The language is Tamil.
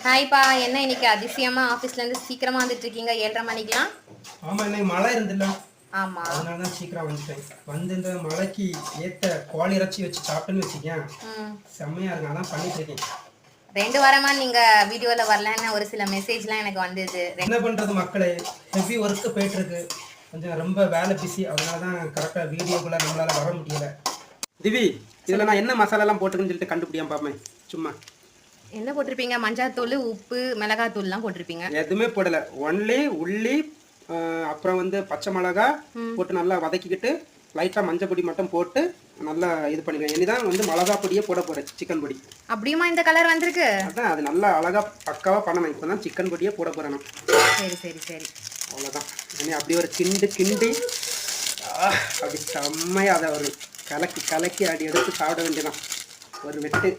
ஹாய்ப்பா, என்ன இன்னைக்கு அதிசயமா ஆஃபீஸ்ல இருந்து சீக்கிரமா வந்துட்டு இருக்கீங்க? 7:30 மணிக்கெல்லாம். ஆமா, இன்னைக்கு மழை இருந்துல்ல, ஆமா. அதனால தான் சீக்கிரம் வந்துட்டேன். வந்து இந்த மழைக்கு ஏத்த கோழி இறைச்சி வச்சு சாப்பிட்டுன்னு வச்சுக்கேன், செம்மையா இருக்கு. அதான் பண்ணிட்டு இருக்கேன். 2 வாரமா நீங்க வீடியோல வரலன்னு ஒரு சில மெசேஜ்லாம் எனக்கு வந்தது. என்ன பண்றது மக்களே, ஹெவி ஒர்க்கு போயிட்டு இருக்கு. கொஞ்சம் ரொம்ப வேலை பிஸி, அதனால தான் கரெக்டாக வீடியோக்குள்ள நம்மளால வர முடியல. திவி, இதில் நான் என்ன மசாலாலாம் போட்டுருக்குன்னு சொல்லிட்டு கண்டுபிடியாம பார்ப்பேன். சும்மா என்ன போட்டிருப்பீங்க? மஞ்சாத்தூள், உப்பு, மிளகாத்தூள்லாம் போட்டிருப்பீங்க. எதுவுமே போடலை. ஒன்லி உள்ளி, அப்புறம் வந்து பச்சை மிளகா போட்டு நல்லா வதக்கிக்கிட்டு லைட்டாக மஞ்சள் பொடி மட்டும் போட்டு நல்லா இது பண்ணிக்கலாம். இனிதான் வந்து மிளகா பொடியே போட போகிறேன், சிக்கன் பொடி. அப்படியுமா இந்த கலர் வந்திருக்கு? அதான் அது நல்லா அழகாக பக்காவாக பண்ணணும். இப்போ தான் சிக்கன் பொடியே போட போகிறேன் நான். சரி சரி சரி, அவ்வளோதான். இனி அப்படி ஒரு கிண்டி அப்படி செம்மையாக அதை ஒரு கலக்கி கலக்கி அப்படி எடுத்து சாப்பிட வேண்டியதான் ஒரு வெட்டு.